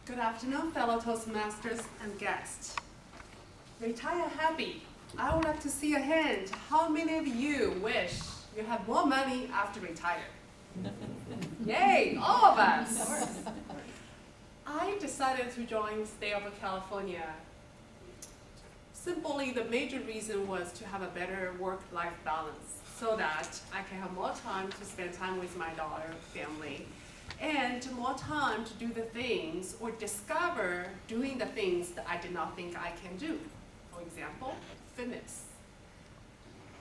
Good afternoon, fellow Toastmasters and guests. Retire happy. I would like to see a hand. How many of you wish you had more money after retire? Yay, all of us. I decided to join the state of California. Simply, the major reason was to have a better work-life balance so that I can have more time to spend time with my daughter, family, and more time to do the things or discover doing the things that I did not think I can do. For example, fitness,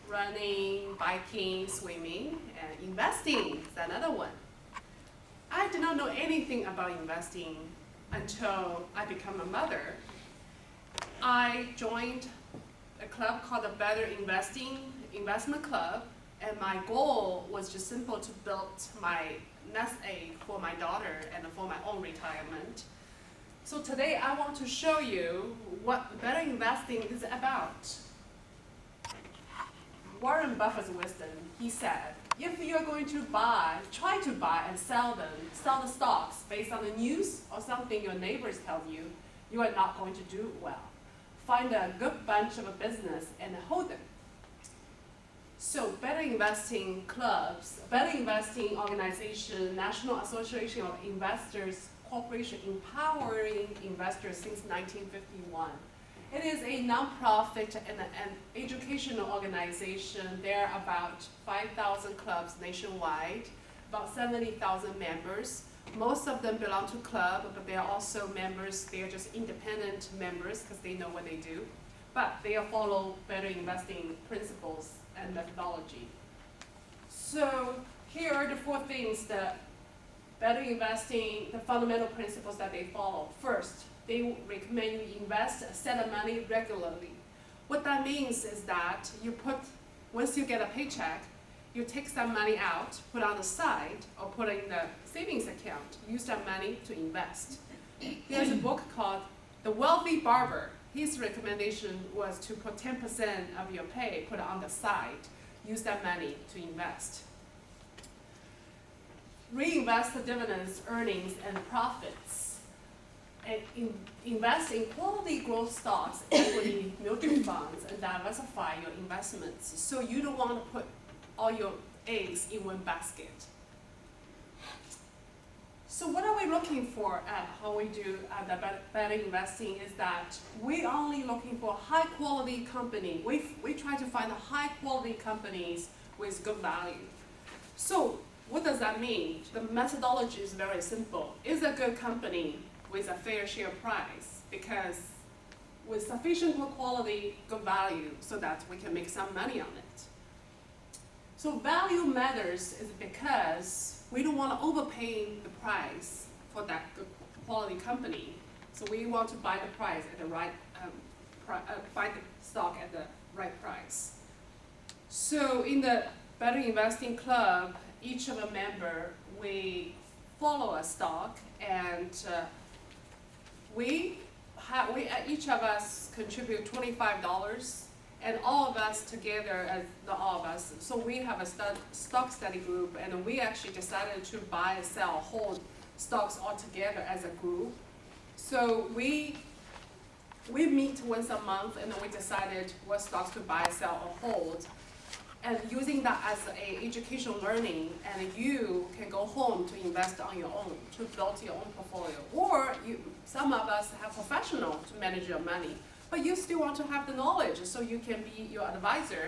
running, biking, swimming, and investing is another one. I did not know anything about investing until I became a mother. I joined a club called the Better Investment Club, and my goal was just simple to build my nest egg for my daughter and for my own retirement. So today I want to show you what better investing is about. Warren Buffett's wisdom, he said, if you're going to try to buy and sell the stocks based on the news or something your neighbors tell you, you are not going to do well. Find a good bunch of a business and hold them. So better investing clubs, better investing organization, National Association of Investors Corporation, empowering investors since 1951. It is a nonprofit and an educational organization. There are about 5,000 clubs nationwide, about 70,000 members. Most of them belong to club, but they are also members. They are just independent members because they know what they do. But they follow better investing principles and methodology. So here are the 4 things that better investing, the fundamental principles that they follow. First, they recommend you invest a set of money regularly. What that means is that once you get a paycheck, you take some money out, put on the side, or put it in the savings account. Use that money to invest. There's a book called The Wealthy Barber. His recommendation was to put 10% of your pay, put it on the side. Use that money to invest. Reinvest the dividends, earnings, and profits. And invest in quality growth stocks, equity, mutual funds, and diversify your investments. So you don't want to put all your eggs in one basket. So what are we looking for at how we do the better investing is that we're only looking for high quality company. We try to find high quality companies with good value. So what does that mean? The methodology is very simple. Is a good company with a fair share price, because with sufficient quality, good value, so that we can make some money on it. So value matters is because we don't want to overpay the price for that good quality company. So we want to buy the price at the right, buy the stock at the right price. So in the Better Investing Club, each of a member, we follow a stock, and each of us contribute $25. And all of us together, not all of us, so we have a stock study group, and we actually decided to buy and sell, hold stocks all together as a group. So we meet once a month, and then we decided what stocks to buy, sell, or hold. And using that as an educational learning, and you can go home to invest on your own, to build your own portfolio. Or some of us have professionals to manage your money. But you still want to have the knowledge, so you can be your advisor,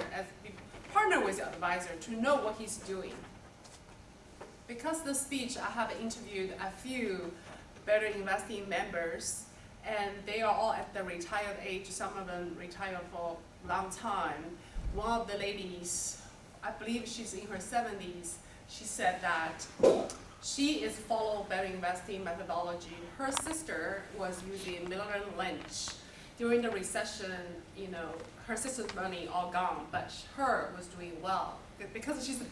partner with your advisor to know what he's doing. Because the speech, I have interviewed a few Better Investing members, and they are all at the retired age. Some of them retired for a long time. One of the ladies, I believe she's in her 70s, she said that she is following Better Investing methodology. Her sister was using Miller Lynch. During the recession, her sister's money all gone, but her was doing well. Because she's the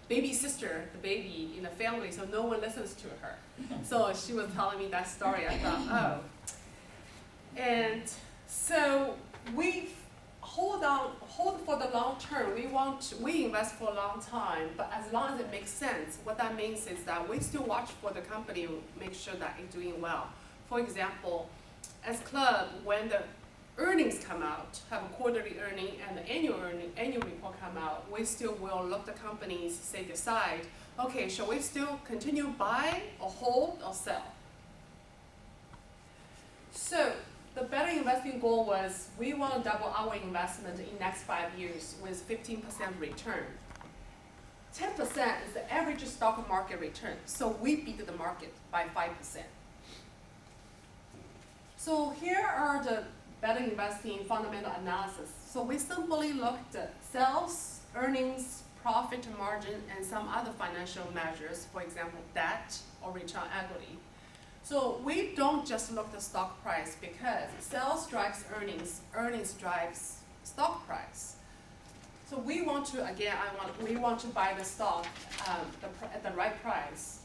baby sister, the baby in the family, so no one listens to her. So she was telling me that story, I thought, oh. And so we hold for the long term. We invest for a long time, but as long as it makes sense. What that means is that we still watch for the company, make sure that it's doing well. For example, as club, when the earnings come out, have a quarterly earning and the annual report come out, we still will look the companies, say decide, okay, shall we still continue buy or hold or sell? So the better investing goal was we want to double our investment in next 5 years with 15% return. 10% is the average stock market return, so we beat the market by 5%. So here are the better investing fundamental analysis. So we simply looked at sales, earnings, profit margin, and some other financial measures, for example, debt or return on equity. So we don't just look at the stock price because sales drives earnings, earnings drives stock price. So we want to, again, we want to buy the stock at the right price.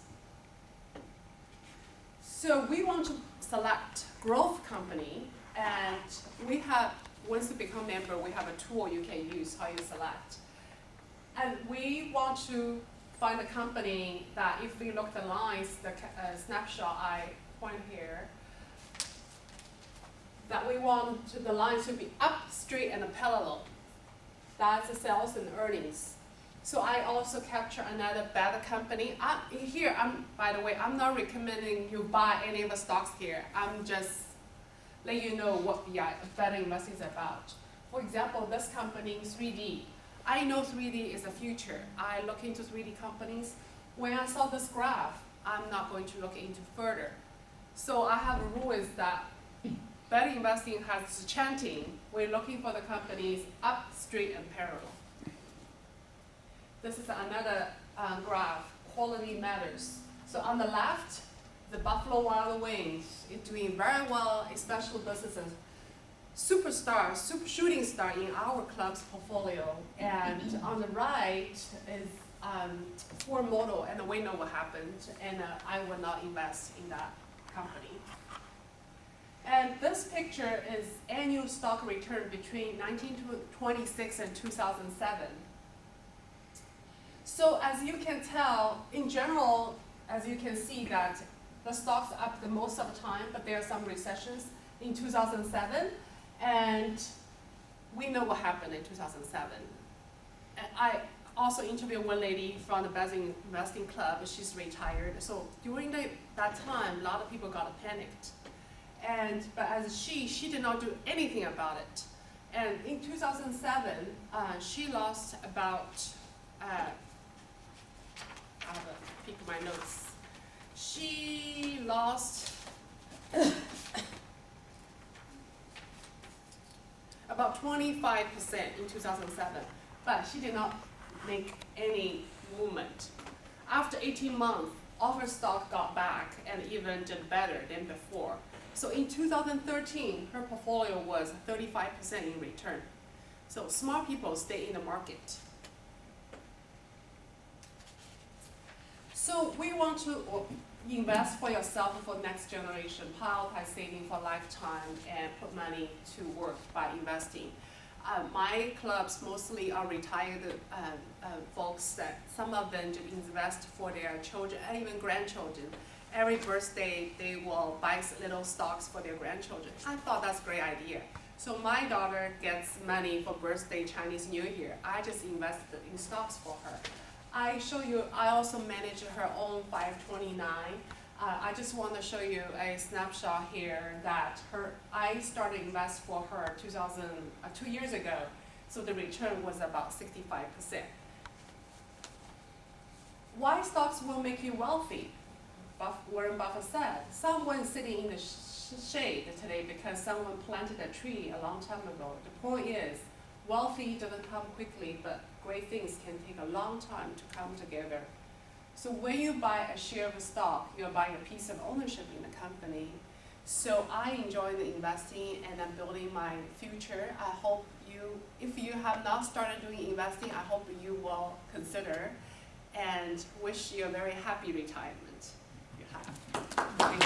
So we want to select growth company, and we have, once you become member, we have a tool you can use how you select. And we want to find a company that if we look at the lines, the snapshot I point here, that we want the lines to be up, straight, and parallel. That's the sales and earnings. So I also capture another better company. By the way, I'm not recommending you buy any of the stocks here. I'm just letting you know what better investing is about. For example, this company, 3D. I know 3D is the future. I look into 3D companies. When I saw this graph, I'm not going to look into further. So I have a rule is that better investing has chanting. We're looking for the companies up, straight, and parallel. This is another graph, quality matters. So on the left, the Buffalo Wild Wings is doing very well, especially this is a superstar, super shooting star in our club's portfolio. And on the right is Ford Model, and we know what happened, and I will not invest in that company. And this picture is annual stock return between 1926 and 2007. So as you can tell, in general, as you can see that the stock's up the most of the time, but there are some recessions in 2007, and we know what happened in 2007. And I also interviewed one lady from the Best Investing Club. She's retired. So during that time, a lot of people got panicked. But as she did not do anything about it. And in 2007, she lost about, I have to peek my notes. She lost about 25% in 2007, but she did not make any movement. After 18 months, all her stock got back and even did better than before. So in 2013, her portfolio was 35% in return. So smart people stay in the market. So we want to invest for yourself for next generation, prioritize saving for lifetime, and put money to work by investing. My clubs mostly are retired folks that some of them do invest for their children and even grandchildren. Every birthday, they will buy little stocks for their grandchildren. I thought that's a great idea. So my daughter gets money for birthday, Chinese New Year. I just invested in stocks for her. I also manage her own 529. I just want to show you a snapshot here that I started invest for her 2 years ago. So the return was about 65%. Why stocks will make you wealthy? Warren Buffett said, someone sitting in the shade today because someone planted a tree a long time ago. The point is, wealthy doesn't come quickly, but great things can take a long time to come together. So when you buy a share of a stock, you're buying a piece of ownership in the company. So I enjoy the investing and I'm building my future. I hope if you have not started doing investing, I hope you will consider, and wish you a very happy retirement. You have. Thank you.